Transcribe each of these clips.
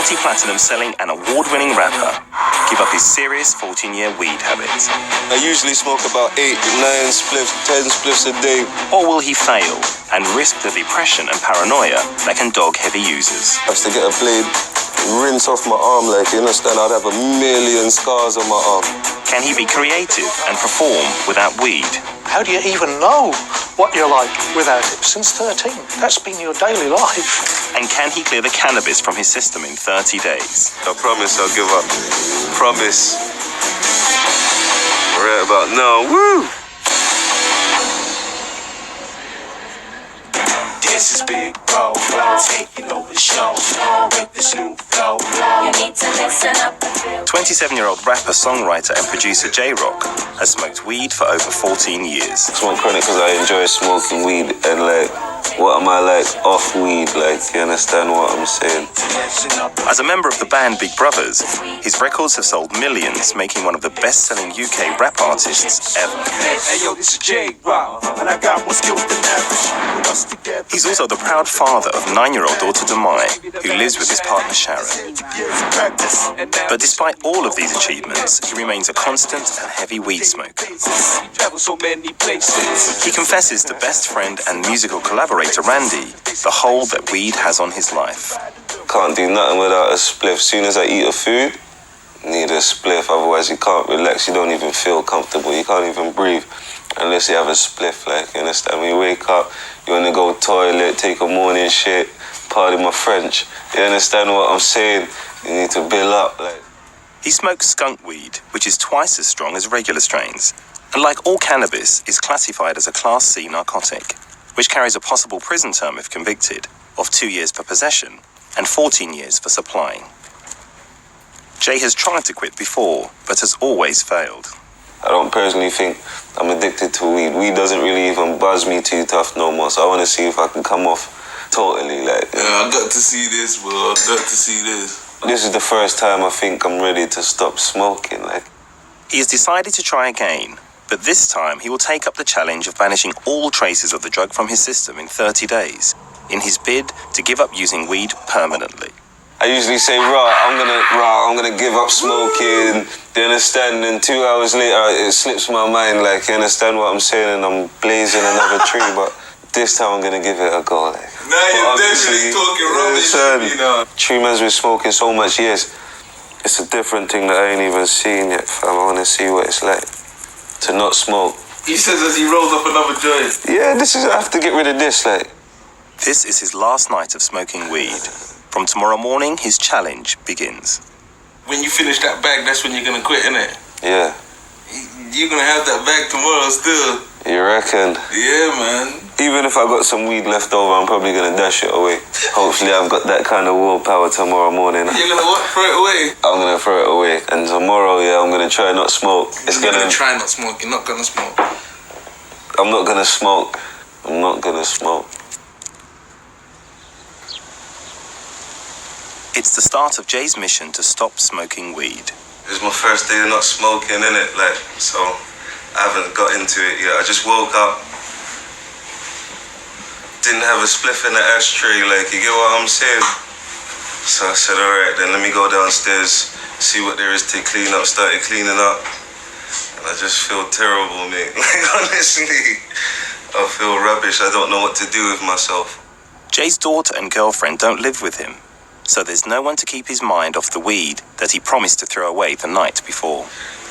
multi-platinum selling and award-winning rapper give up his serious 14-year weed habit? I usually smoke about 8, 9 spliffs, 10 spliffs a day. Or will he fail and risk the depression and paranoia that can dog heavy users? I have to get a blade, rinse off my arm, like, you understand? I'd have a million scars on my arm. Can he be creative and perform without weed? How do you even know what you're like without it? Since 13, that's been your daily life. And can he clear the cannabis from his system in 30 days? I promise I'll give up. Promise. Right about now, woo! This is Big Brovaz, taking over the show with this new flow. You need to listen up. 27-year-old rapper, songwriter and producer JRock has smoked weed for over 14 years. I smoke chronic because I enjoy smoking weed, and like, what am I like off weed? Like, you understand what I'm saying? As a member of the band Big Brovaz, his records have sold millions, making one of the best-selling UK rap artists ever. Hey yo, this is JRock, and I got more skills than average. Put us together. He's also the proud father of 9-year-old daughter Demai, who lives with his partner Sharon. But despite all of these achievements, he remains a constant and heavy weed smoker. He confesses to best friend and musical collaborator Randy the hold that weed has on his life. Can't do nothing without a spliff. Soon as I eat a food, need a spliff, otherwise you can't relax, you don't even feel comfortable, you can't even breathe unless you have a spliff, like, you understand? When you wake up, you want to go toilet, take a morning shit, pardon my French, you understand what I'm saying? You need to build up, like. He smokes skunk weed, which is twice as strong as regular strains, and like all cannabis, is classified as a Class C narcotic, which carries a possible prison term if convicted of 2 years for possession and 14 years for supplying. Jay has tried to quit before, but has always failed. I don't personally think I'm addicted to weed. Weed doesn't really even buzz me too tough no more, so I want to see if I can come off totally, like. Yeah, I got to see this, bro. I got to see this. This is the first time I think I'm ready to stop smoking, like. He has decided to try again, but this time he will take up the challenge of banishing all traces of the drug from his system in 30 days, in his bid to give up using weed permanently. I usually say, I'm gonna give up smoking, you understand? And 2 hours later, it slips my mind, like, you understand what I'm saying? And I'm blazing another tree, but this time I'm gonna give it a go, like. Now you're definitely talking rubbish to me now. Tree man's been smoking so much years. It's a different thing that I ain't even seen yet, fam. I wanna see what it's like to not smoke. He says as he rolls up another joint. Yeah, I have to get rid of this, like. This is his last night of smoking weed. From tomorrow morning, his challenge begins. When you finish that bag, that's when you're gonna quit, innit? Yeah. You're gonna have that bag tomorrow still. You reckon? Yeah, man. Even if I got some weed left over, I'm probably gonna dash it away. Hopefully I've got that kind of willpower tomorrow morning. You're gonna what? Throw it away? I'm gonna throw it away. And tomorrow, yeah, I'm gonna try not smoke. You're gonna try not smoke. You're not gonna smoke. I'm not gonna smoke. I'm not gonna smoke. It's the start of Jay's mission to stop smoking weed. It's my first day of not smoking, innit? Like, so I haven't got into it yet. I just woke up, didn't have a spliff in the ashtray, like, you get what I'm saying? So I said, alright, then let me go downstairs, see what there is to clean up. Started cleaning up, and I just feel terrible, mate. Like, honestly, I feel rubbish. I don't know what to do with myself. Jay's daughter and girlfriend don't live with him, so there's no one to keep his mind off the weed that he promised to throw away the night before.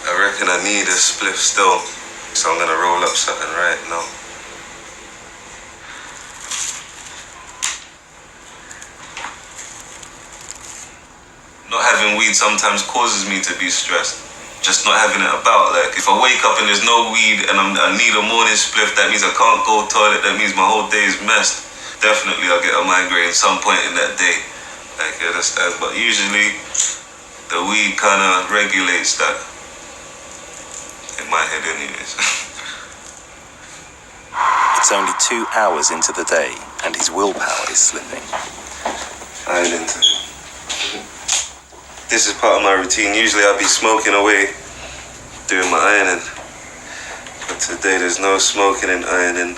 I reckon I need a spliff still, so I'm gonna roll up something right now. Not having weed sometimes causes me to be stressed. Just not having it about, like, if I wake up and there's no weed and I need a morning spliff, that means I can't go toilet, that means my whole day is messed. Definitely I'll get a migraine some point in that day. Like, you understand? But usually, the weed kind of regulates that. In my head, anyways. It's only 2 hours into the day, and his willpower is slipping. Ironing time. This is part of my routine. Usually I'll be smoking away, doing my ironing. But today there's no smoking and ironing.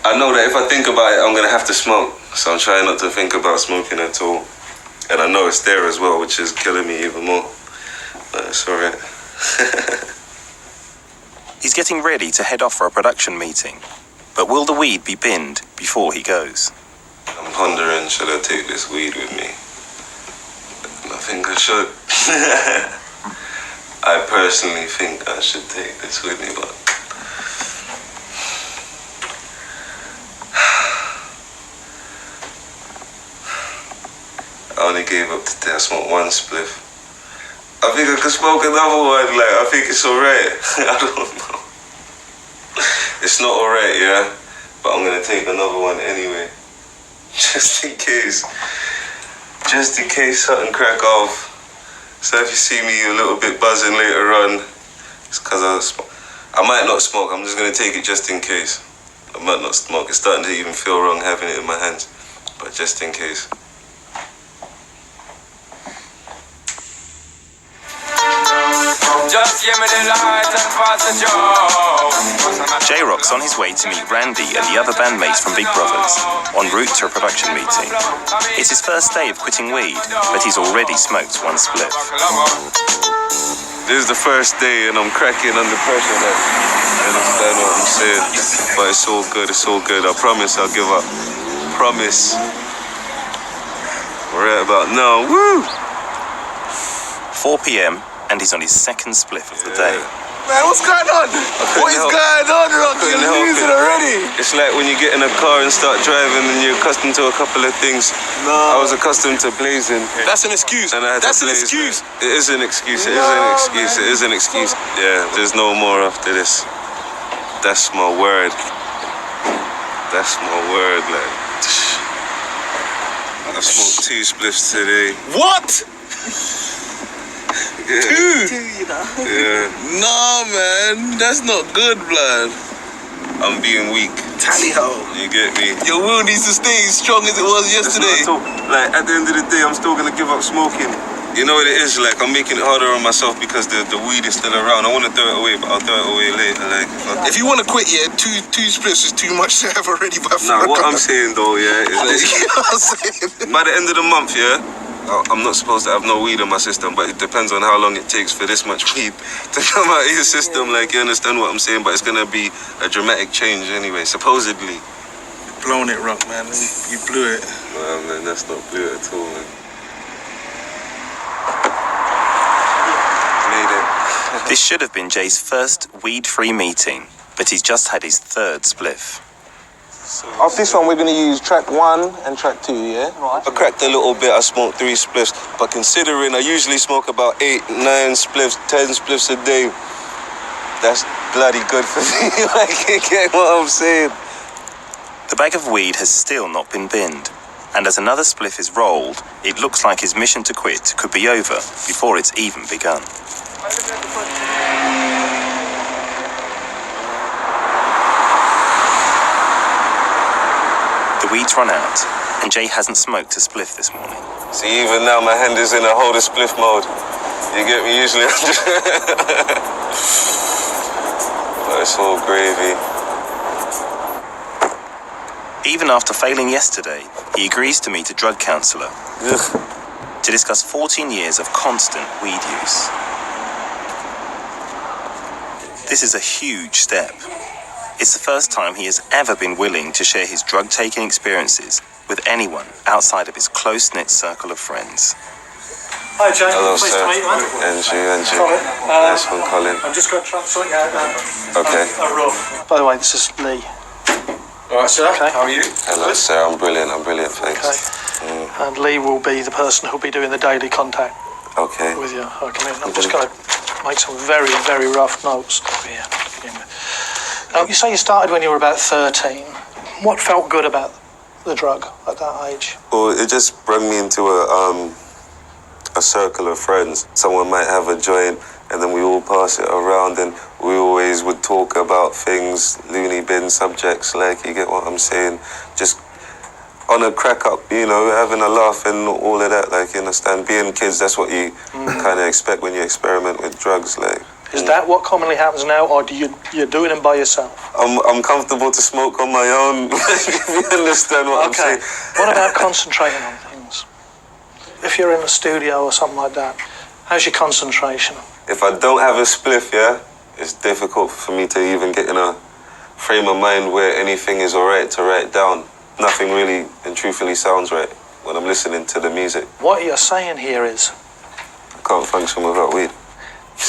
I know that if I think about it, I'm gonna have to smoke. So I'm trying not to think about smoking at all. And I know it's there as well, which is killing me even more. But it's alright. He's getting ready to head off for a production meeting. But will the weed be binned before he goes? I'm pondering, should I take this weed with me? And I think I should. I personally think I should take this with me, but I only gave up today. I smoked one spliff. I think I could smoke another one. Like, I think it's alright. I don't know. It's not alright, yeah? But I'm gonna take another one anyway. Just in case. Just in case something crack off. So if you see me a little bit buzzing later on, it's because I might not smoke. I'm just gonna take it just in case. I might not smoke. It's starting to even feel wrong having it in my hands. But just in case. Just give me the light and pass the joke. JRock's on his way to meet Randy and the other bandmates from Big Brovaz, en route to a production meeting. It's his first day of quitting weed, but he's already smoked one spliff. This is the first day and I'm cracking under pressure. Like, I understand what I'm saying. But it's all good, it's all good. I promise I'll give up. Promise. Right about now, woo! 4 p.m. and he's on his second spliff of the day. Man, what's going on? What is going on, Rock? You're losing already. It's like when you get in a car and start driving and you're accustomed to a couple of things. No. I was accustomed to blazing. That's an excuse. And I had That's to an blaze. excuse. It is an excuse. It is an excuse. It is an excuse. Yeah, there's no more after this. That's my word. That's my word, like. I smoked 2 spliffs today. What? Yeah. 2? Yeah. No, man. That's not good, blood. I'm being weak. Tally ho. You get me? Your will needs to stay as strong as it was yesterday. Like, at the end of the day, I'm still gonna give up smoking. You know what it is? Like, I'm making it harder on myself because the weed is still around. I want to throw it away, but I'll throw it away later. Like, If you want to quit, yeah, two splits is too much to have already. By what I'm saying though, yeah, is you know what I'm saying? by the end of the month, yeah, I'm not supposed to have no weed in my system, but it depends on how long it takes for this much weed to come out of your system. Like, you understand what I'm saying? But it's gonna be a dramatic change anyway, supposedly. Blown it, Rock, man. You blew it. Well, man, that's not blue at all, man. This should have been Jay's first weed-free meeting, but he's just had his third spliff. Off this one, we're going to use track 1 and track 2, yeah? I cracked a little bit, I smoked 3 spliffs, but considering I usually smoke about 8, 9 spliffs, 10 spliffs a day, that's bloody good for me. Like, you get what I'm saying? The bag of weed has still not been binned, and as another spliff is rolled, it looks like his mission to quit could be over before it's even begun. The weed's run out, and Jay hasn't smoked a spliff this morning. See, even now my hand is in a hold a spliff mode. You get me? Usually I'm just... But it's all gravy. Even after failing yesterday, he agrees to meet a drug counsellor to discuss 14 years of constant weed use. This is a huge step. It's the first time he has ever been willing to share his drug-taking experiences with anyone outside of his close-knit circle of friends. Hi, Jay. Hello, Pleased sir. to meet you. Andrew. Colin. Nice one, Colin. I'm just going to try and sort you out. Okay. By the way, this is Lee. All right, sir. Okay. How are you? Hello, sir. I'm brilliant, thanks. Okay. And Lee will be the person who'll be doing the daily contact Okay. with you. Okay. I'm just going to make some very, very rough notes here to begin with. You say you started when you were about 13. What felt good about the drug at that age? Well, it just brought me into a circle of friends. Someone might have a joint, and then we all pass it around, and we always would talk about things, loony bin subjects, like, you get what I'm saying? Just on a crack up, you know, having a laugh and all of that, like, you understand? Being kids, that's what you kind of expect when you experiment with drugs, like. Is that what commonly happens now, or you're doing them by yourself? I'm comfortable to smoke on my own, if you understand what I'm saying. What about concentrating on things? If you're in the studio or something like that, how's your concentration? If I don't have a spliff, yeah, it's difficult for me to even get in a frame of mind where anything is alright to write down. Nothing really and truthfully sounds right when I'm listening to the music. What you're saying here is, I can't function without weed.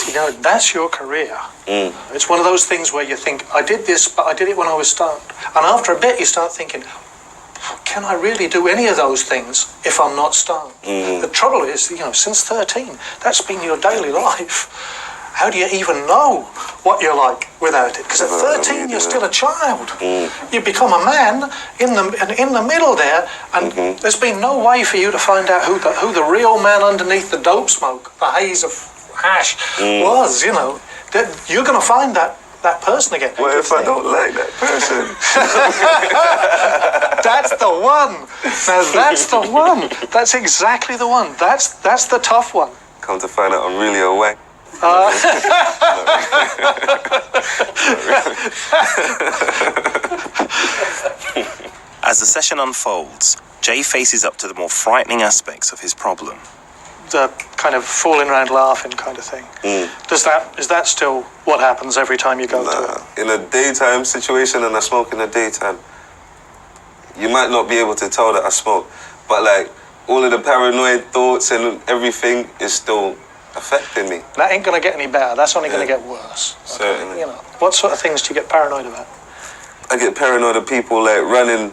you know, that's your career. It's one of those things where you think, I did this, but I did it when I was starting. And after a bit, you start thinking, can I really do any of those things if I'm not stoned? The trouble is, you know, since 13, that's been your daily life. How do you even know what you're like without it? Because at 13, you're still a child. You become a man in the middle there, and there's been no way for you to find out who the real man underneath the dope smoke, the haze of hash was, you know. That you're going to find that person again. What if I don't like that person? That's the one. Now that's the one. That's exactly the one. That's the tough one. Come to find out I'm really a wank. As the session unfolds, Jay faces up to the more frightening aspects of his problem. The kind of fooling around laughing kind of thing. Is that still what happens every time you go to it? In a daytime situation, and I smoke in the daytime, you might not be able to tell that I smoke, but like all of the paranoid thoughts and everything is still affecting me. That ain't going to get any better. That's only going to get worse. Okay? Certainly. You know, what sort of things do you get paranoid about? I get paranoid of people like running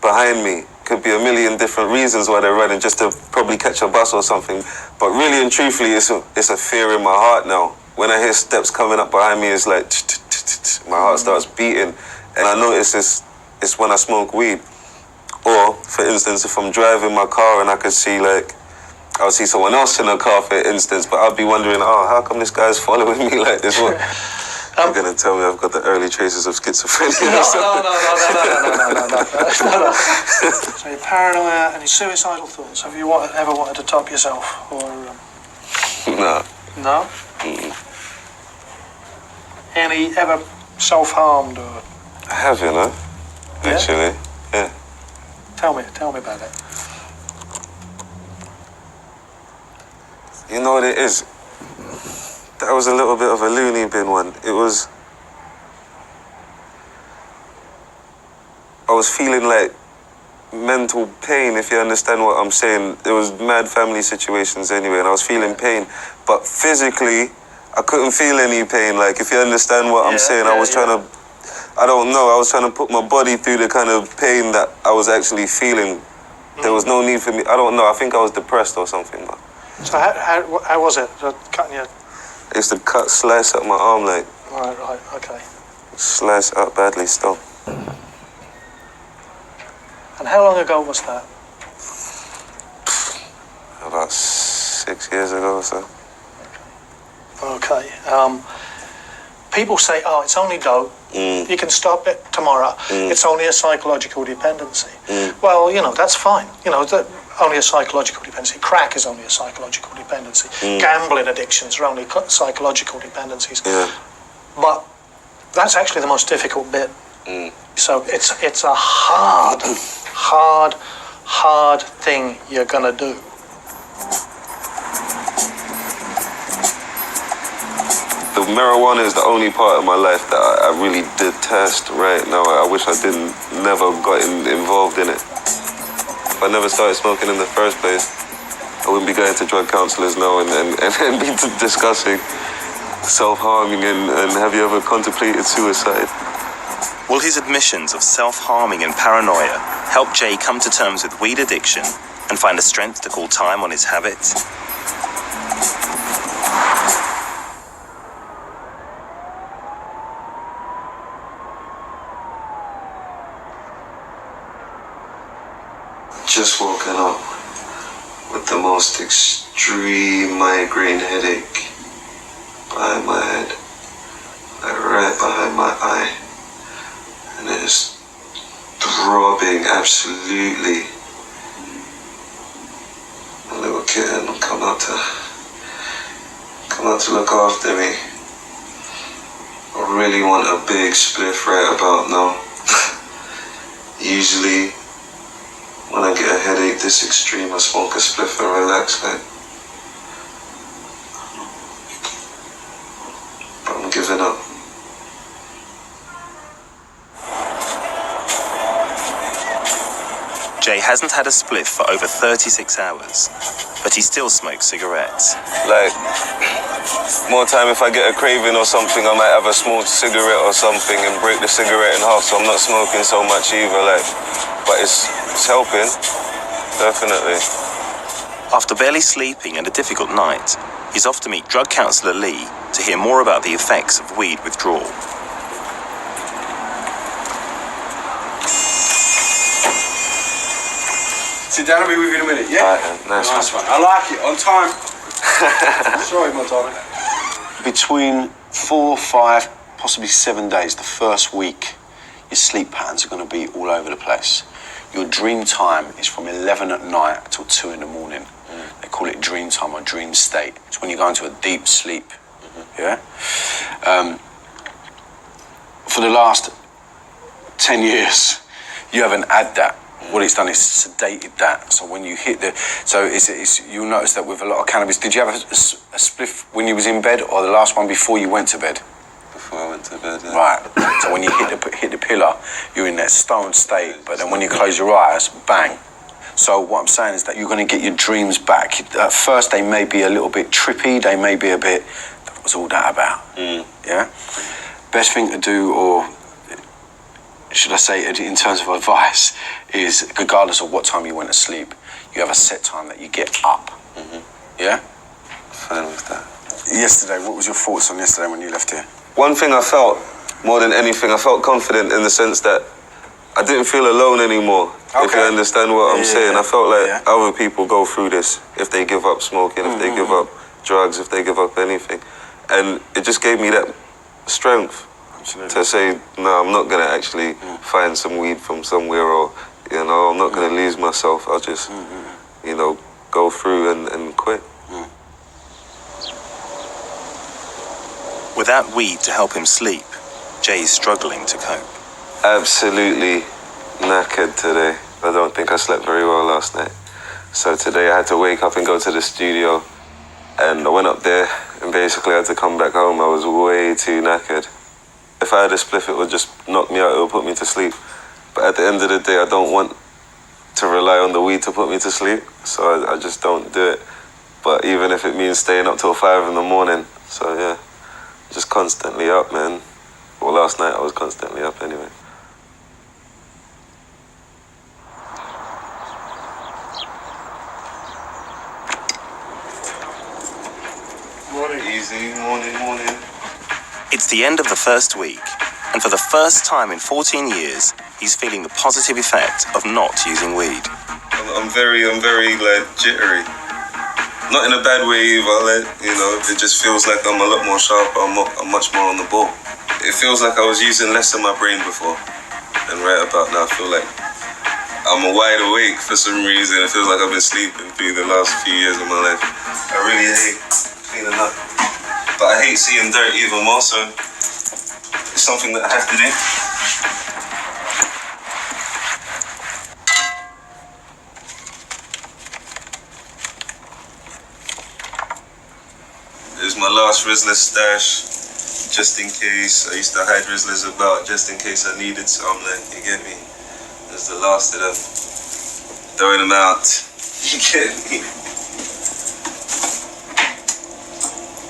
behind me. Could be a million different reasons why they're running, just to probably catch a bus or something. But really and truthfully, it's a fear in my heart now. When I hear steps coming up behind me, it's like my heart starts beating, and I notice it's when I smoke weed. Or, for instance, if I'm driving my car and I could see I'll see someone else in a car, for instance, but I'll be wondering, how come this guy's following me like this? What? You're going to tell me I've got the early traces of schizophrenia or something? No. So you're paranoia and your suicidal thoughts. Have you ever wanted to top yourself? Or No. No? Any ever self-harmed or... I have, you know, actually. Yeah. Tell me about it. You know what it is? That was a little bit of a loony bin one. I was feeling like mental pain, if you understand what I'm saying. There was mad family situations anyway, and I was feeling pain. But physically, I couldn't feel any pain. Like, if you understand what I'm saying, I was trying to, I don't know, I was trying to put my body through the kind of pain that I was actually feeling. There was no need for me, I don't know, I think I was depressed or something. But. So how was it? Cutting your... I used to slice up my arm, like. Right, okay. Slice up badly still. And how long ago was that? About 6 years ago or so. Okay. People say, it's only dope. You can stop it tomorrow. It's only a psychological dependency. Well, you know, that's fine. You know, only a psychological dependency. Crack is only a psychological dependency. Gambling addictions are only psychological dependencies. Yeah. But that's actually the most difficult bit. So it's a hard thing you're gonna do. The marijuana is the only part of my life that I really detest right now. I wish I never got involved in it. If I never started smoking in the first place, I wouldn't be going to drug counselors now and be discussing self-harming and have you ever contemplated suicide? Will his admissions of self-harming and paranoia help Jay come to terms with weed addiction and find the strength to call time on his habits? Just woken up with the most extreme migraine headache behind my head, like right behind my eye, and it is throbbing absolutely. My little kitten come out to look after me. I really want a big spliff right about now. Usually When I get a headache this extreme, I smoke a spliff and relax, like. But I'm giving up. Jay hasn't had a spliff for over 36 hours, but he still smokes cigarettes. Like, more time if I get a craving or something, I might have a small cigarette or something and break the cigarette in half, so I'm not smoking so much either, like. But it's helping, definitely. After barely sleeping and a difficult night, he's off to meet drug counsellor Lee to hear more about the effects of weed withdrawal. Sit down, I'll be with you in a minute, yeah? Right, nice one. I like it, on time. Sorry, my darling. Between 4, 5, possibly 7 days, the first week, your sleep patterns are going to be all over the place. Your dream time is from 11 at night till 2 in the morning. They call it dream time or dream state. It's when you go into a deep sleep, yeah? For the last 10 years, you haven't had that. What it's done is sedated that. So when you hit the... So you'll notice that with a lot of cannabis... Did you have a spliff when you was in bed or the last one before you went to bed? Before I went to bed, yeah. Right. So when you hit the pillar, you're in that stoned state. But then when you close your eyes, bang. So what I'm saying is that you're going to get your dreams back. At first, they may be a little bit trippy. They may be a bit... What's all that about? Yeah? Best thing to do, or... should I say, in terms of advice, is regardless of what time you went to sleep, you have a set time that you get up. Yeah? Fine with that. Yesterday, what was your thoughts on yesterday when you left here? One thing I felt, more than anything, I felt confident in the sense that I didn't feel alone anymore. Okay. If you understand what I'm saying. I felt like other people go through this if they give up smoking, if they give up drugs, if they give up anything. And it just gave me that strength. Absolutely. To say, no, I'm not going to actually find some weed from somewhere, or, you know, I'm not going to lose myself. I'll just, you know, go through and quit. Without weed to help him sleep, Jay is struggling to cope. Absolutely knackered today. I don't think I slept very well last night. So today I had to wake up and go to the studio, and I went up there and basically had to come back home. I was way too knackered. If I had a spliff, it would just knock me out, it would put me to sleep. But at the end of the day, I don't want to rely on the weed to put me to sleep, so I just don't do it. But even if it means staying up till 5 in the morning, so yeah, just constantly up, man. Well, last night I was constantly up anyway. Morning. Easy, morning. It's the end of the first week, and for the first time in 14 years, he's feeling the positive effect of not using weed. I'm very like jittery. Not in a bad way either, like, you know, it just feels like I'm a lot more sharper, I'm much more on the ball. It feels like I was using less of my brain before, and right about now I feel like I'm wide awake for some reason. It feels like I've been sleeping through the last few years of my life. I really hate cleaning up. But I hate seeing dirt even more, so it's something that I have to do. There's my last Rizzler stash, just in case. I used to hide Rizzlers about, just in case I needed some, like, you get me? There's the last of them. Throwing them out, you get me?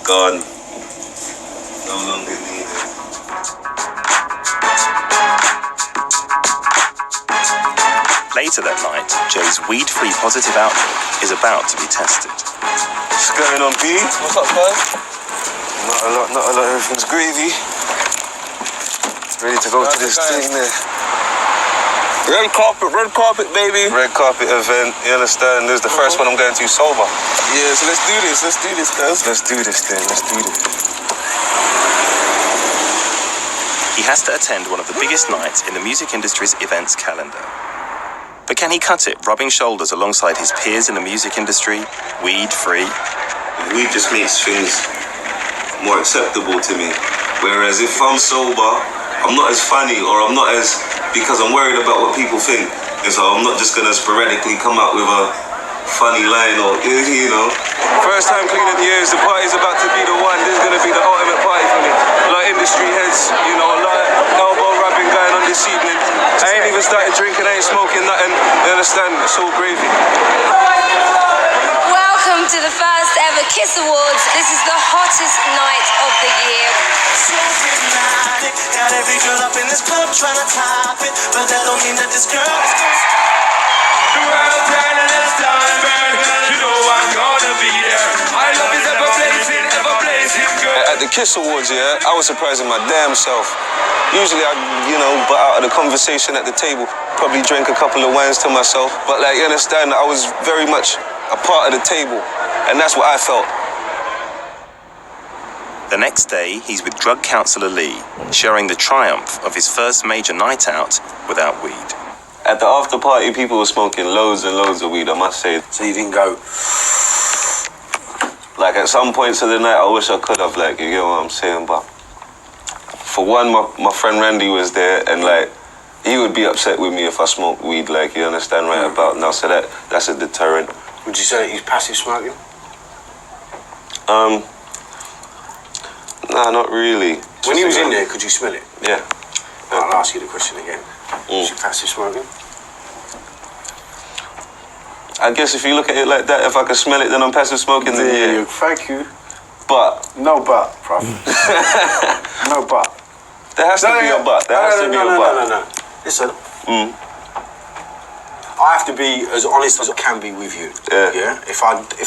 Gone. No longer needed. Later that night, Jay's weed-free positive outlook is about to be tested. What's going on, B? What's up, bud? Not a lot, everything's gravy. Ready to go to this thing there. Red carpet, baby. Red carpet event, you understand? This is the first one I'm going to sober. Yeah, so let's do this, guys. Let's do this. He has to attend one of the biggest nights in the music industry's events calendar. But can he cut it, rubbing shoulders alongside his peers in the music industry, weed-free? Weed just makes things more acceptable to me. Whereas if I'm sober, I'm not as funny, or I'm not as... because I'm worried about what people think. You So I'm not just gonna sporadically come out with a funny line or, you know. First time clean of the years, the party's about to be the one. This is gonna be the ultimate party for me. A lot of industry heads, you know, a lot of elbow rubbing going on this evening. I ain't even started drinking, I ain't smoking nothing. You understand? It's all gravy. Welcome to the first ever Kiss Awards. This is the hottest night of the year. So hypnotic, got every girl up in this club trying to top it, but that don't mean that this girl is The world turning and it's time burn. You know I'm gonna be there. My love is ever blazing good. At the Kiss Awards, yeah, I was surprising my damn self. Usually I, you know, but out of the conversation at the table, probably drink a couple of wines to myself. But like, you understand, I was very much a part of the table, and that's what I felt. The next day, he's with drug counsellor Lee, sharing the triumph of his first major night out without weed. At the after party, people were smoking loads and loads of weed, I must say. So you didn't go... Like at some points of the night, I wish I could have, like, you get what I'm saying, but for one, my friend Randy was there, and like, he would be upset with me if I smoked weed, like, you understand right about now, so that's a deterrent. Would you say that he's passive smoking? Nah, not really. When he was in there, could you smell it? Yeah. I'll ask you the question again. Is he passive smoking? I guess if you look at it like that, if I can smell it, then I'm passive smoking, then yeah. Thank you. But. No but, bruv. No but. There has to be a but. There has to be a but. No. Listen. I have to be as honest as I can be with you. Yeah. If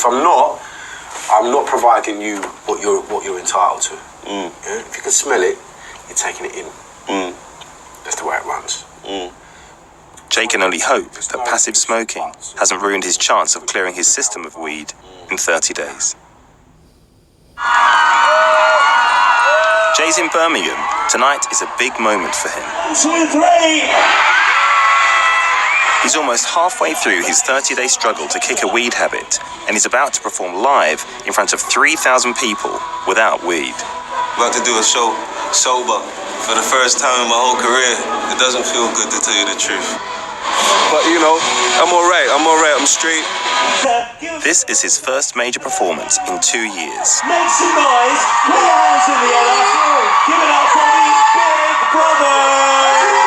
I'm not providing you what you're entitled to. Yeah? If you can smell it, you're taking it in. That's the way it runs. Jay can only hope that passive smoking hasn't ruined his chance of clearing his system of weed in 30 days. Jay's in Birmingham. Tonight is a big moment for him. 2, 3. He's almost halfway through his 30-day struggle to kick a weed habit, and he's about to perform live in front of 3,000 people without weed. About to do a show sober for the first time in my whole career. It doesn't feel good, to tell you the truth. But you know, I'm all right, I'm straight. This is his first major performance in 2 years. Make some noise, put your hands in the air. Give it up for me, Big Brovaz.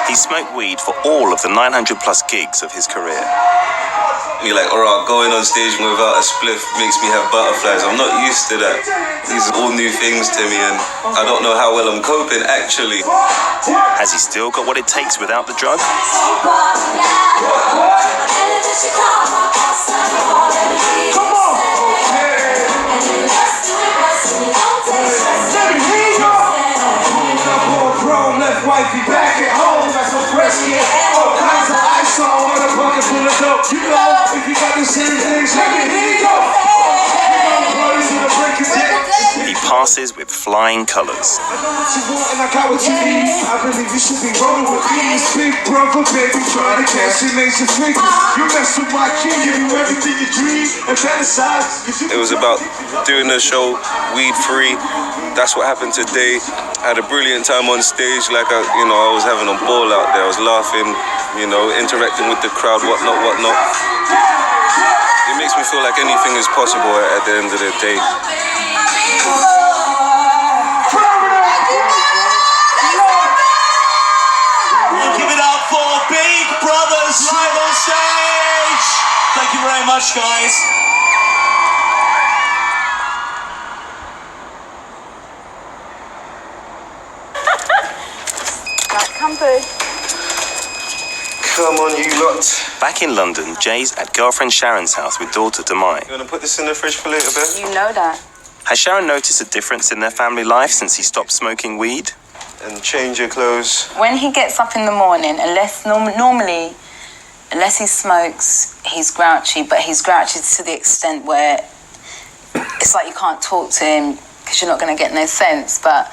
He smoked weed for all of the 900 plus gigs of his career. You're like, alright, going on stage without a spliff makes me have butterflies. I'm not used to that. These are all new things to me, and I don't know how well I'm coping, actually. Has he still got what it takes without the drug? Left wifey back at home, that's a breast kid. All kinds of ice on with a bucket full of dope. You know, if you got the same things, here you go. He passes with flying colours. I know what you want and I got what you need. I believe you should be rolling with me. Big brother, baby, trying to catch your laser fingers. You mess with my kid, give you everything you dream and fantasize. It was about doing the show weed free. That's what happened today. I had a brilliant time on stage. Like I was having a ball out there. I was laughing, interacting with the crowd, whatnot. It makes me feel like anything is possible at the end of the day. Give it up for Big Brovaz live on stage. Thank you very much, guys. Come on, you lot. Back in London, Jay's at girlfriend Sharon's house with daughter Demai. You want to put this in the fridge for later, Ben? You know that. Has Sharon noticed a difference in their family life since he stopped smoking weed? And change your clothes. When he gets up in the morning, normally, unless he smokes, he's grouchy, but he's grouchy to the extent where it's like you can't talk to him because you're not going to get no sense, but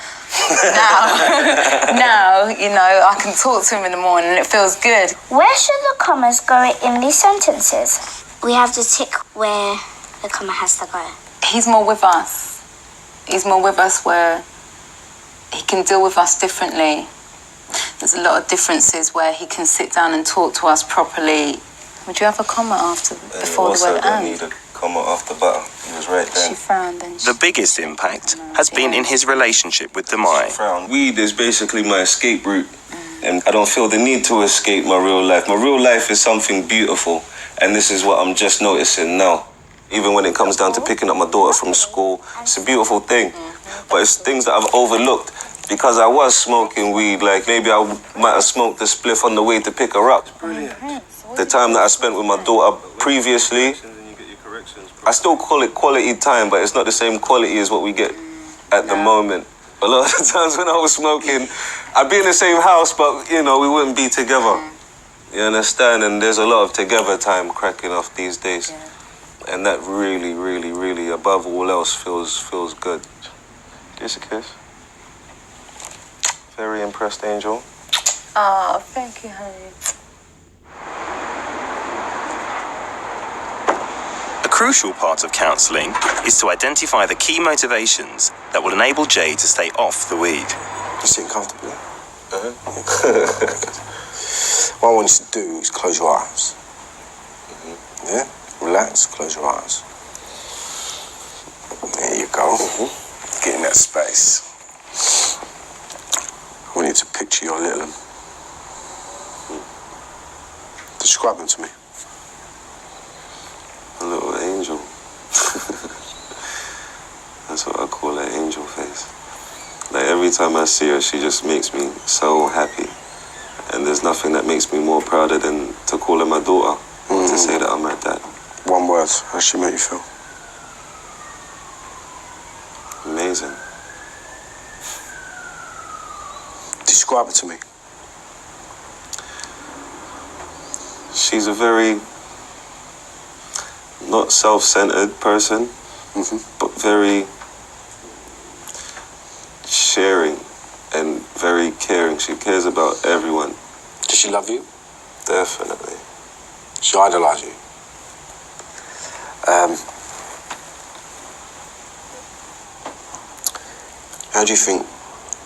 now, I can talk to him in the morning and it feels good. Where should the commas go in these sentences? We have to tick where the comma has to go. He's more with us. He's more with us where he can deal with us differently. there's a lot of differences where he can sit down and talk to us properly. Would you have a comment before the word and? Need a comment after butter. He was right there. She frowned and The biggest impact has been in his relationship with Demai. Weed is basically my escape route, and I don't feel the need to escape my real life. My real life is something beautiful, and this is what I'm just noticing now. Even when it comes down to picking up my daughter from school, it's a beautiful thing, but it's things that I've overlooked because I was smoking weed. Like maybe I might have smoked a spliff on the way to pick her up. The time that I spent with my daughter previously, I still call it quality time, but it's not the same quality as what we get at the moment. A lot of the times when I was smoking, I'd be in the same house, but, you know, we wouldn't be together. You understand? And there's a lot of together time cracking off these days. And that really, really, really, above all else, feels good. Just a kiss. Very impressed, Angel. oh, thank you, honey. A crucial part of counselling is to identify the key motivations that will enable Jay to stay off the weed. You're sitting comfortably. What I want you to do is close your eyes. Yeah? Relax, close your eyes. There you go. Get in that space. I want you to picture your little one. Describe them to me. A little angel. That's what I call her, angel face. Like every time I see her, she just makes me so happy. And there's nothing that makes me more prouder than to call her my daughter, or to say that I'm her dad. One word, how does she make you feel? Amazing. Describe it to me. She's a very not self-centered person, but very sharing and very caring. She cares about everyone. Does she love you? Definitely. She idolise you? How do you think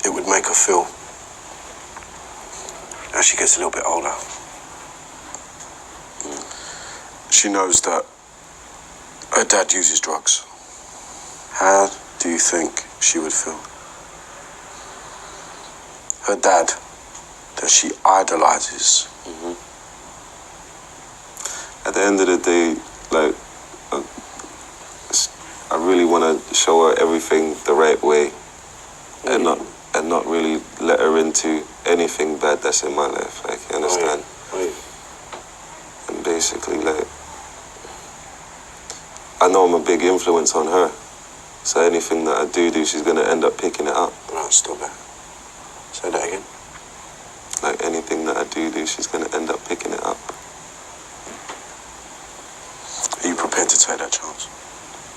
it would make her feel as she gets a little bit older? She knows that her dad uses drugs. How do you think she would feel? Her dad, that she idolizes. At the end of the day, like, I really want to show her everything the right way, and not really let her into anything bad that's in my life. Like, you understand? And basically, like, I know I'm a big influence on her, so anything that I do, she's gonna end up picking it up. Right, stop it. Say that again. Like anything that I do, she's gonna end up picking it up. Are you prepared to take that chance?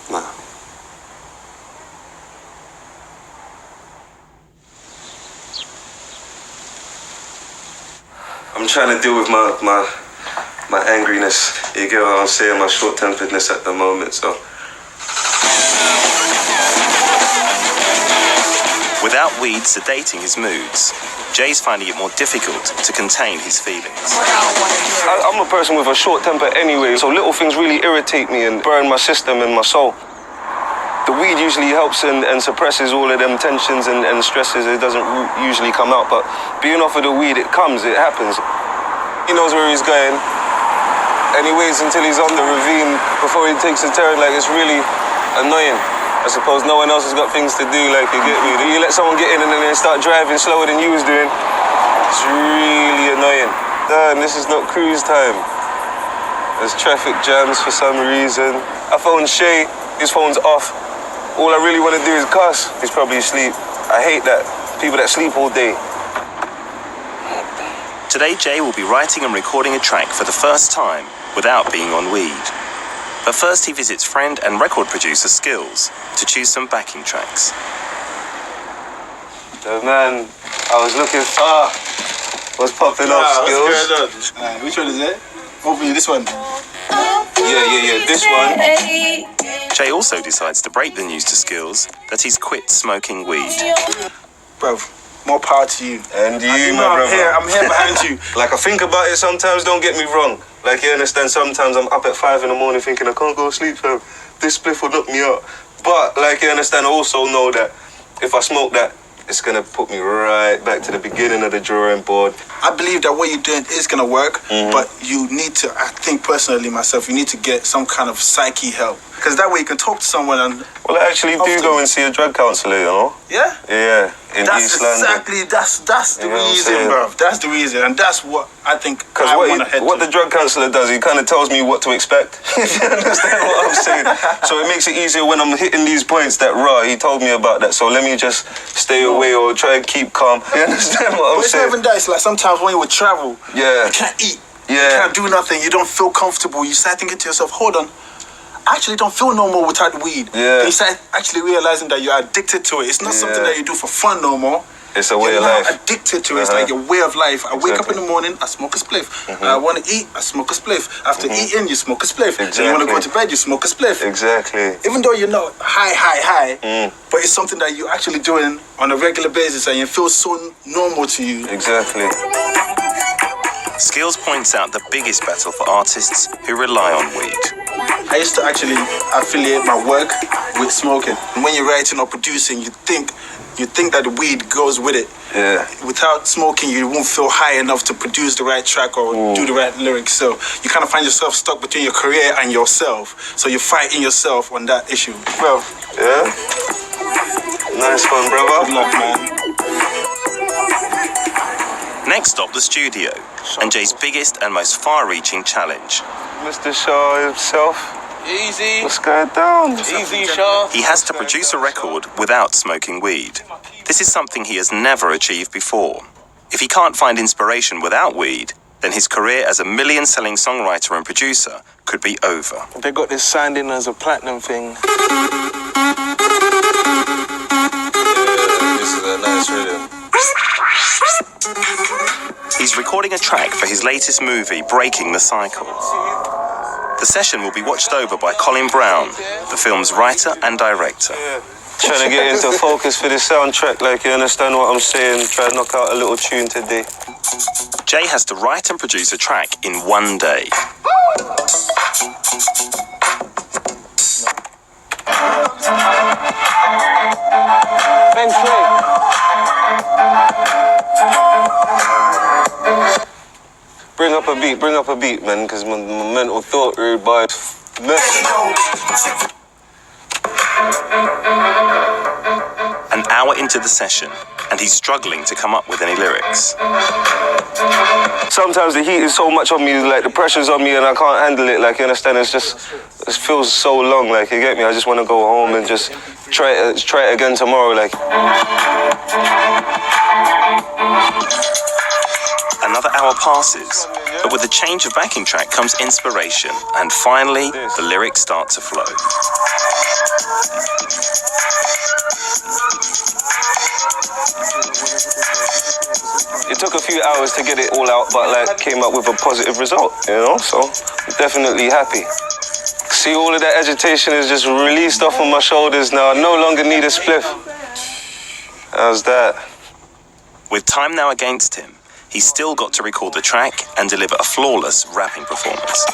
Nah. I'm trying to deal with my angriness. You get what I'm saying? My short-temperedness at the moment, so. Without weed sedating his moods, Jay's finding it more difficult to contain his feelings. I'm a person with a short temper anyway, so little things really irritate me and burn my system and my soul. The weed usually helps and suppresses all of them tensions and stresses. It doesn't usually come out, but being off of the weed, it comes, it happens. He knows where he's going, and he waits until he's on the ravine before he takes a turn. Like, it's really annoying. I suppose no one else has got things to do, like, you get me? You let someone get in and then they start driving slower than you was doing. It's really annoying. Damn, this is not cruise time. There's traffic jams for some reason. I phoned Shay, his phone's off. All I really want to do is cuss. He's probably asleep. I hate that. People that sleep all day. Today, Jay will be writing and recording a track for the first time without being on weed. But first, he visits friend and record producer Skills to choose some backing tracks. Oh, man, I was looking far. What's popping off, Skills? Which one is it? Hopefully this one. Yeah, this one. Jay also decides to break the news to Skills that he's quit smoking weed. Bro, more power to you. And you, you my know, brother. I'm here behind you. Like, I think about it sometimes, don't get me wrong. Like, you understand, sometimes I'm up at 5 in the morning thinking, I can't go to sleep, fam. This spliff will knock me out. But, like, you understand, I also know that if I smoke that, it's going to put me right back to the beginning of the drawing board. I believe that what you're doing is going to work, but you need to, I think personally myself, you need to get some kind of psyche help. Because that way you can talk to someone and... Well, I actually do go and see a drug counsellor, you know? Yeah? Yeah, in East London. That's the reason, bro. That's the reason, and that's what I think I want to head to. What the drug counsellor does, he kind of tells me what to expect. You understand what I'm saying? So it makes it easier when I'm hitting these points that, he told me about that, so let me just stay away or try and keep calm. You understand what I'm saying? It's not even that, it's like sometimes when you would travel, you can't eat, you can't do nothing, you don't feel comfortable, you start thinking to yourself, hold on, I actually don't feel no more without weed. You start actually realizing that you're addicted to it. It's not something that you do for fun no more. It's a way of life. You're addicted to it. It's like your way of life. I wake up in the morning, I smoke a spliff. I want to eat, I smoke a spliff. After eating, you smoke a spliff. Then you want to go to bed, you smoke a spliff. Exactly. Even though you're not high, but it's something that you're actually doing on a regular basis and it feels so normal to you. Exactly. Skills points out the biggest battle for artists who rely on weed. I used to actually affiliate my work with smoking. When you're writing or producing, you think that the weed goes with it. Yeah. Without smoking, you won't feel high enough to produce the right track or do the right lyrics. So you kind of find yourself stuck between your career and yourself. So you're fighting yourself on that issue. Bro. Yeah. Nice one, brother. Good luck, man. Next stop, the studio, and Jay's biggest and most far-reaching challenge. Mr. Shaw himself. Easy. What's going down? Easy, Shaw. He has to produce a record without smoking weed. This is something he has never achieved before. If he can't find inspiration without weed, then his career as a million-selling songwriter and producer could be over. They got this sounding as a platinum thing. This is a nice rhythm. He's recording a track for his latest movie, Breaking the Cycle. The session will be watched over by Colin Brown, the film's writer and director. Trying to get into focus for this soundtrack, like, you understand what I'm saying? Try to knock out a little tune today. Jay has to write and produce a track in one day. Bring up a beat, man, because my mental thought really by An hour into the session, and he's struggling to come up with any lyrics. Sometimes the heat is so much on me, like the pressure's on me and I can't handle it, like, you understand? It feels so long, like, you get me? I just want to go home and just try it again tomorrow, like. Another hour passes, but with the change of backing track comes inspiration, and finally, the lyrics start to flow. It took a few hours to get it all out, but like came up with a positive result, you know? So definitely happy. See, all of that agitation is just released off of my shoulders now. I no longer need a spliff. How's that? With time now against him, he's still got to record the track and deliver a flawless rapping performance.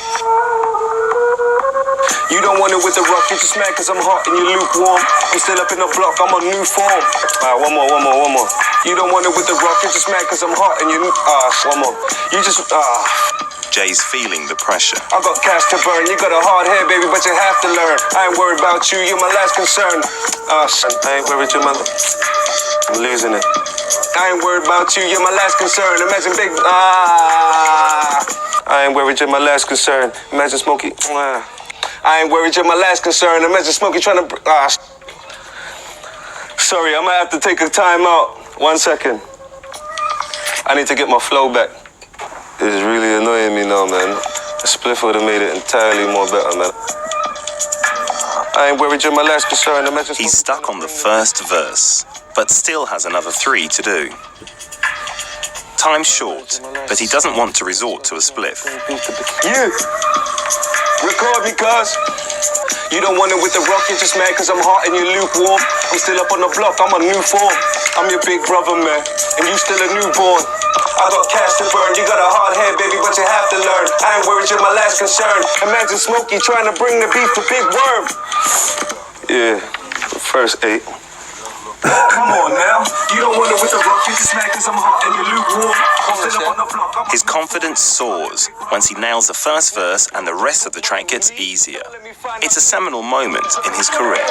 You don't want it with the rock, you just mad cause I'm hot and you're lukewarm. I'm still up in the block, I'm on new form. One more. You don't want it with the rock, you just mad cause I'm hot and you one more. You just Jay's feeling the pressure. I got cash to burn, you got a hard head, baby, but you have to learn. I ain't worried about you, you're my last concern. Son, I ain't worried your mother. I'm losing it. I ain't worried about you, you're my last concern. Imagine big I ain't worried, you're my last concern. Imagine Smokey. I ain't worried, you're my last concern. Imagine Smokey trying to... Sorry, I might have to take a time out. 1 second. I need to get my flow back. It's really annoying me now, man. A spliff would have made it entirely more better, man. I ain't worried, you're my last concern. Imagine He's stuck on the first verse, but still has another 3 to do. Time's short, but he doesn't want to resort to a spliff. You! Record me, cuz. You don't want it with the rock, you're just mad cause I'm hot and you're lukewarm. I'm still up on the block, I'm on new form. I'm your big brother, man, and you still a newborn. I got cash to burn, you got a hard head, baby, but you have to learn. I ain't worried, you're my last concern. Imagine Smokey trying to bring the beef for Big Worm. Yeah, first 8. Come on now, you don't want to with the rock, you just mad cause I'm hot and you're lukewarm. His confidence soars once he nails the first verse and the rest of the track gets easier. It's a seminal moment in his career.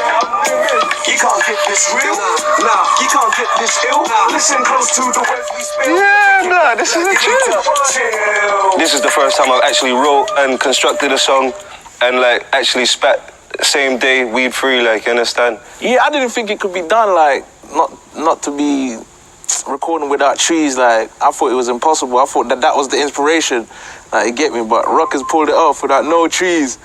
You can't get this real, nah, you can't get this ill. Listen close to the words we spill. Yeah, nah, this is a tune. This is the first time I've actually wrote and constructed a song and like actually spat same day, weed free, like, you understand? Yeah, I didn't think it could be done, like, not to be recording without trees, like, I thought it was impossible. I thought that was the inspiration, like, you get me? But Rock has pulled it off without no trees.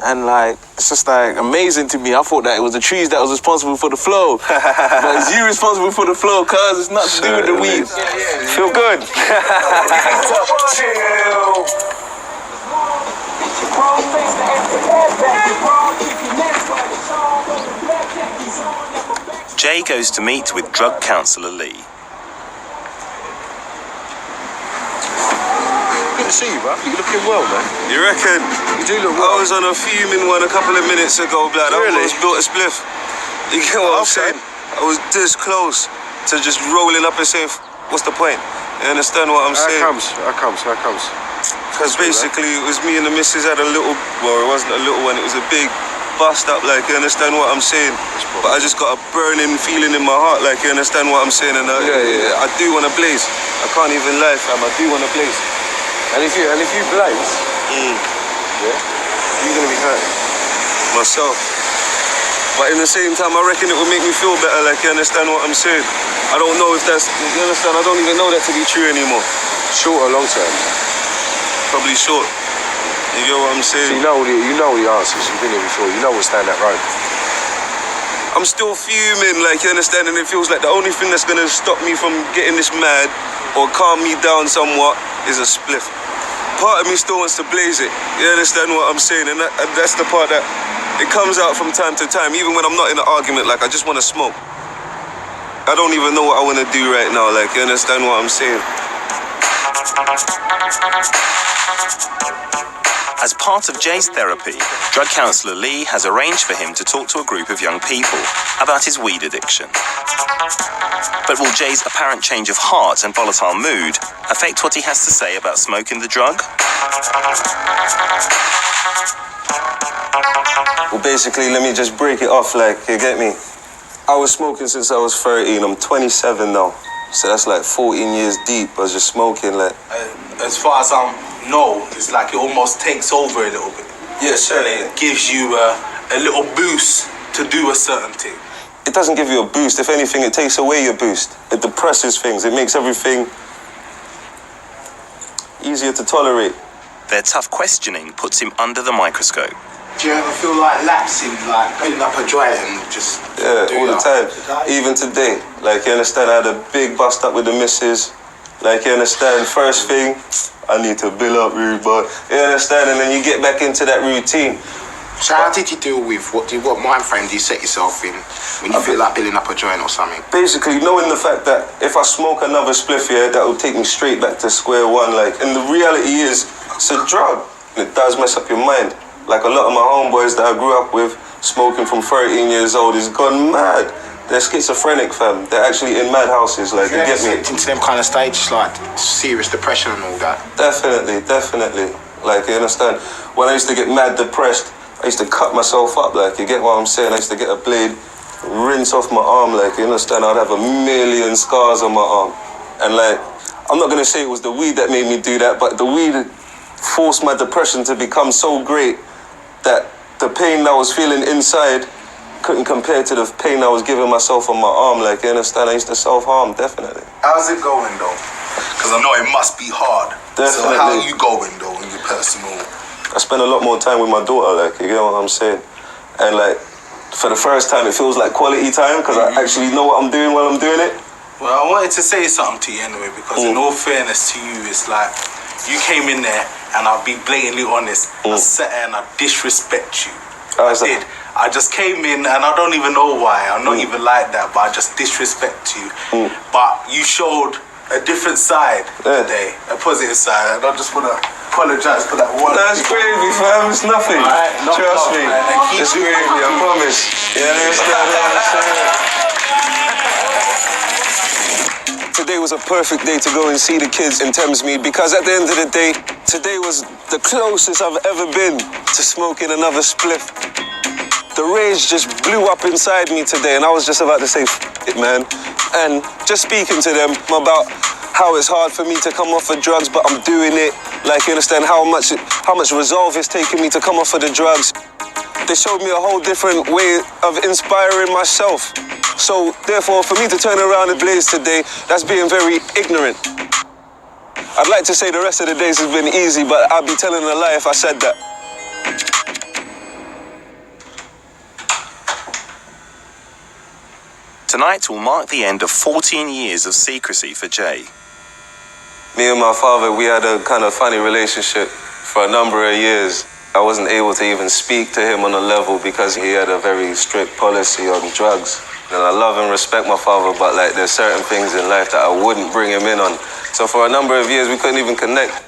And, like, it's just, like, amazing to me. I thought that it was the trees that was responsible for the flow. But it's you responsible for the flow, cuz it's not to do with the weed. Feel good. Jay goes to meet with drug counsellor Lee. Good to see you, bro. You're looking well, man. You reckon? You do look well. I was on a fuming one a couple of minutes ago, blood. Really? I almost built a spliff. You get what I'm saying? I was this close to just rolling up and saying, what's the point? You understand what I'm saying? How comes? Because basically it was me and the missus had a little, well, it wasn't a little one, it was a big bust up, like, you understand what I'm saying? But I just got a burning feeling in my heart, like, you understand what I'm saying? And I do want to blaze. I can't even lie, fam, I do want to blaze. And if you blaze, yeah, you're gonna be hurt. Myself. But in the same time, I reckon it would make me feel better, like, you understand what I'm saying? I don't know if that's, you understand, I don't even know that to be true anymore. Short or long term? Probably short. You get what I'm saying? So you know the answers. You've been here before. You know what's down that road. I'm still fuming, like, you understand, and it feels like the only thing that's gonna stop me from getting this mad or calm me down somewhat is a spliff. Part of me still wants to blaze it. You understand what I'm saying? And that's the part that it comes out from time to time, even when I'm not in an argument, like, I just want to smoke. I don't even know what I want to do right now, like, you understand what I'm saying? As part of Jay's therapy, drug counsellor Lee has arranged for him to talk to a group of young people about his weed addiction. But will Jay's apparent change of heart and volatile mood affect what he has to say about smoking the drug? Well, basically, let me just break it off, like, you get me? I was smoking since I was 13. I'm 27 now. So that's like 14 years deep. I was just smoking, like... As far as I know, it's like it almost takes over a little bit. Yeah, certainly. It gives you a little boost to do a certain thing. It doesn't give you a boost. If anything, it takes away your boost. It depresses things. It makes everything easier to tolerate. Their tough questioning puts him under the microscope. Do you ever feel like lapsing, like putting up a joint and just... Yeah, all the time. Even today. Like, you understand, I had a big bust up with the missus. Like, you understand, first thing, I need to build up, but you understand, and then you get back into that routine. So how did you deal with, what mind frame do you set yourself in when you feel like building up a joint or something? Basically, knowing the fact that if I smoke another spliff here, that will take me straight back to square one, like, and the reality is, it's a drug. It does mess up your mind. Like, a lot of my homeboys that I grew up with, smoking from 13 years old, is gone mad. They're schizophrenic, fam. They're actually in madhouses, like, you get me? Into them kind of stages, like serious depression and all that? Definitely. Like, you understand? When I used to get mad depressed, I used to cut myself up, like, you get what I'm saying? I used to get a blade, rinse off my arm, like, you understand? I'd have a million scars on my arm. And, like, I'm not gonna say it was the weed that made me do that, but the weed forced my depression to become so great that the pain I was feeling inside couldn't compare to the pain I was giving myself on my arm, like, you understand? I used to self-harm, definitely. How's it going, though? Because I know it must be hard. Definitely. So how are you going, though, in your personal... I spend a lot more time with my daughter, like, you get what I'm saying? And, like, for the first time, it feels like quality time, because I actually know what I'm doing while I'm doing it. Well, I wanted to say something to you anyway, because in all fairness to you, it's like, you came in there, and I'll be blatantly honest, I sat there and I disrespect you. I did. I just came in and I don't even know why. I'm not even like that, but I just disrespect you. But you showed a different side today, a positive side. And I just want to apologize for that one. That's gravy, fam. It's nothing. Trust me. It's gravy, I promise. You understand what I'm saying? Today was a perfect day to go and see the kids in Thamesmead because at the end of the day, today was the closest I've ever been to smoking another spliff. The rage just blew up inside me today and I was just about to say, F it, man. And just speaking to them about how it's hard for me to come off of drugs, but I'm doing it. Like, you understand how much resolve it's taken me to come off of the drugs. They showed me a whole different way of inspiring myself. So, therefore, for me to turn around and blaze today, that's being very ignorant. I'd like to say the rest of the days has been easy, but I'd be telling a lie if I said that. Tonight will mark the end of 14 years of secrecy for Jay. Me and my father, we had a kind of funny relationship for a number of years. I wasn't able to even speak to him on a level because he had a very strict policy on drugs. And I love and respect my father, but like there's certain things in life that I wouldn't bring him in on. So for a number of years, we couldn't even connect.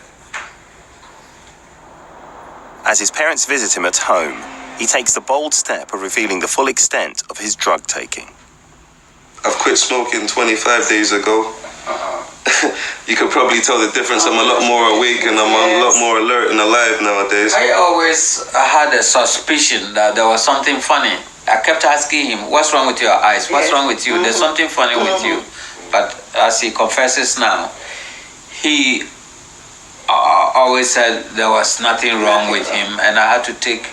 As his parents visit him at home, he takes the bold step of revealing the full extent of his drug taking. I've quit smoking 25 days ago. You could probably tell the difference. I'm a lot more awake and I'm a lot more alert and alive nowadays. I always had a suspicion that there was something funny. I kept asking him, what's wrong with your eyes? What's wrong with you? There's something funny with you. But as he confesses now, he always said there was nothing wrong with him, and I had to take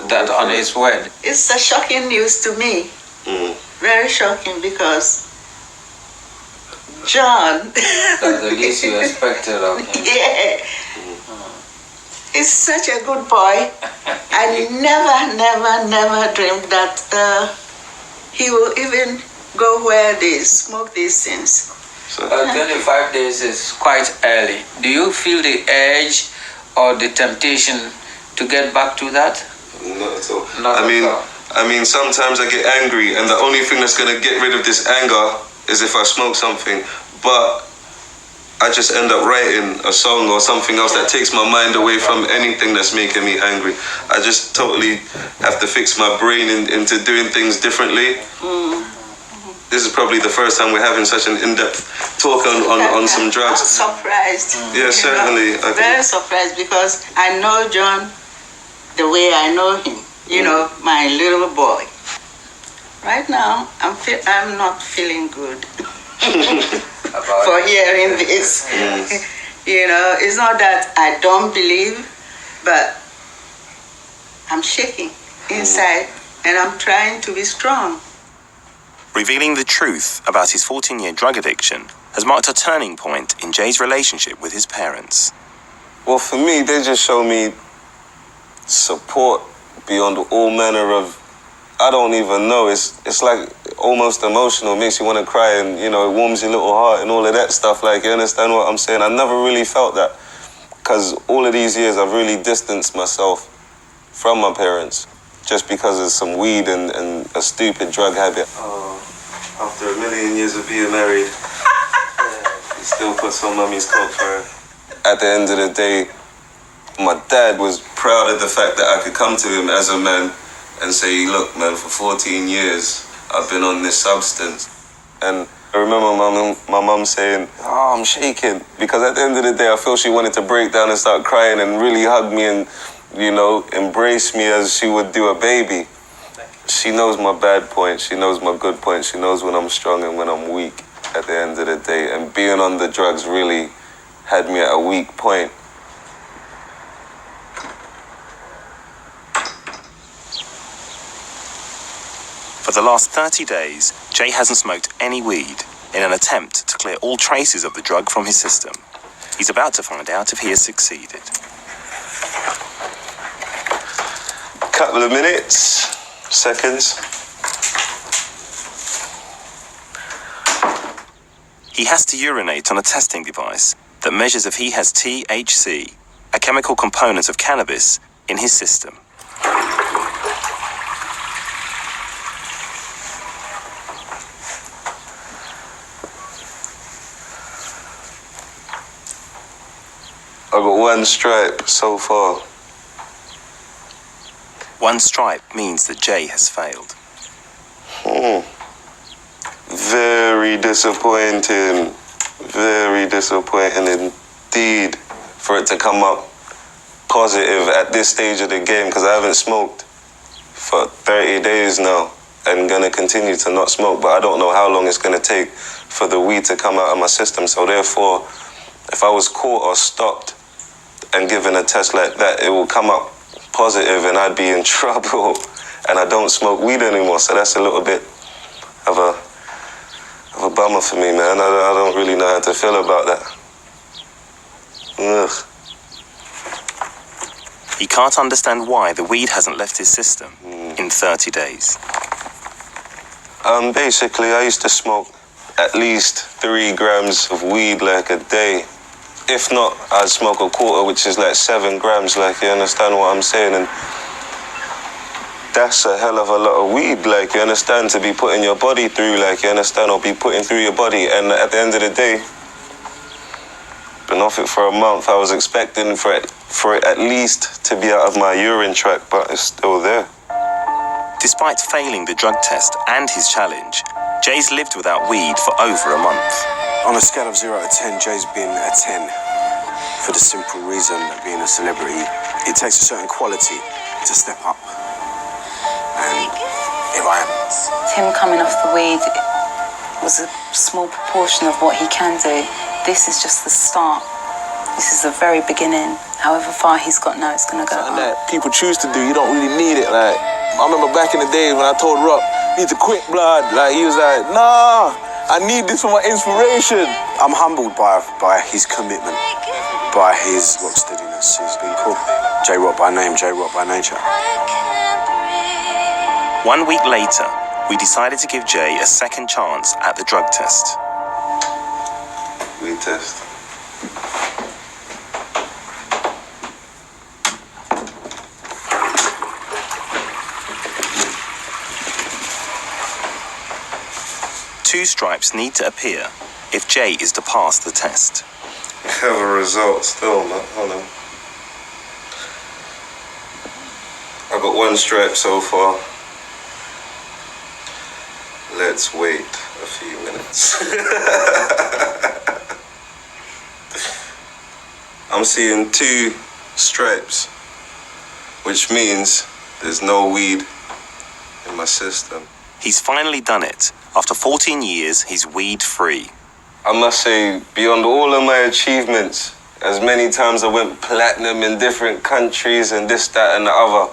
that on his word. It's a shocking news to me. Very shocking because John. That's the least you expected of him. Yeah. He's such a good boy. I never dreamed that he will even go where they smoke these things. 25 days is quite early. Do you feel the urge or the temptation to get back to that? Not at all. I mean, sometimes I get angry, and the only thing that's gonna get rid of this anger is if I smoke something. But I just end up writing a song or something else that takes my mind away from anything that's making me angry. I just totally have to fix my brain into doing things differently. This is probably the first time we're having such an in-depth talk on some drugs. I'm surprised. Yeah, certainly. Very surprised because I know John the way I know him. You know, my little boy. Right now, I'm not feeling good for hearing this. You know, it's not that I don't believe, but I'm shaking inside and I'm trying to be strong. Revealing the truth about his 14-year drug addiction has marked a turning point in Jay's relationship with his parents. Well, for me, they just show me support beyond all manner of, I don't even know, it's like almost emotional, makes you want to cry and, you know, it warms your little heart and all of that stuff, like, you understand what I'm saying? I never really felt that because all of these years I've really distanced myself from my parents just because of some weed and a stupid drug habit. After a million years of being married, he still puts on mummy's coat for her. At the end of the day, my dad was proud of the fact that I could come to him as a man and say, look, man, for 14 years, I've been on this substance. And I remember my mum saying, oh, I'm shaking. Because at the end of the day, I feel she wanted to break down and start crying and really hug me and, you know, embrace me as she would do a baby. She knows my bad points. She knows my good points. She knows when I'm strong and when I'm weak at the end of the day. And being on the drugs really had me at a weak point. For the last 30 days, Jay hasn't smoked any weed in an attempt to clear all traces of the drug from his system. He's about to find out if he has succeeded. Couple of minutes, seconds. He has to urinate on a testing device that measures if he has THC, a chemical component of cannabis, in his system. I got 1 stripe so far. 1 stripe means that Jay has failed. Very disappointing. Very disappointing indeed for it to come up positive at this stage of the game, because I haven't smoked for 30 days now and gonna continue to not smoke, but I don't know how long it's gonna take for the weed to come out of my system. So therefore, if I was caught or stopped and given a test like that, it will come up positive and I'd be in trouble, and I don't smoke weed anymore. So that's a little bit of a bummer for me, man. I don't really know how to feel about that. Ugh. He can't understand why the weed hasn't left his system in 30 days. Basically, I used to smoke at least 3 grams of weed like a day. If not, I'd smoke a quarter, which is like 7 grams, like, you understand what I'm saying? And that's a hell of a lot of weed, like, you understand, to be putting your body through, like, you understand, or be putting through your body. And at the end of the day, been off it for a month. I was expecting for it at least to be out of my urine tract, but it's still there. Despite failing the drug test and his challenge, Jay's lived without weed for over a month. On a scale of 0 to 10, Jay's been a 10. For the simple reason that being a celebrity, it takes a certain quality to step up. And here I am. Him coming off the weed was a small proportion of what he can do. This is just the start. This is the very beginning. However far he's got now, it's gonna go Something up. that people choose to do, you don't really need it. Like, I remember back in the days when I told Rock, need to quit blood. Like, he was like, nah, I need this for my inspiration. I'm humbled by his commitment, by his rock steadiness. He's been cool. JRock by name, JRock by nature. 1 week later, we decided to give Jay a second chance at the drug test. Weed test. Two stripes need to appear if Jay is to pass the test. Have a result still, man. Hold on. I got 1 stripe so far. Let's wait a few minutes. I'm seeing 2 stripes, which means there's no weed in my system. He's finally done it. After 14 years, he's weed-free. I must say, beyond all of my achievements, as many times I went platinum in different countries and this, that, and the other,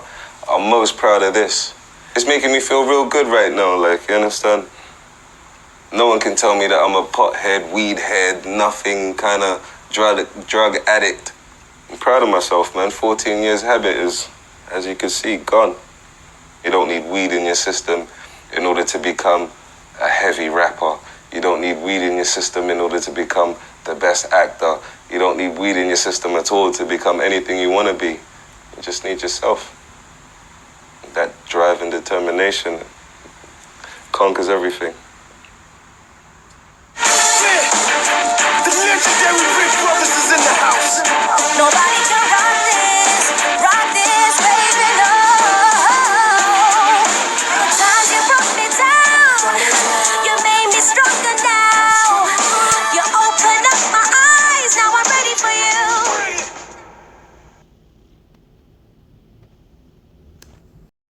I'm most proud of this. It's making me feel real good right now, like, you understand? No one can tell me that I'm a pothead, weed head, nothing kind of drug addict. I'm proud of myself, man. 14 years habit is, as you can see, gone. You don't need weed in your system in order to become a heavy rapper. You don't need weed in your system in order to become the best actor. You don't need weed in your system at all to become anything you want to be. You just need yourself. That drive and determination conquers everything.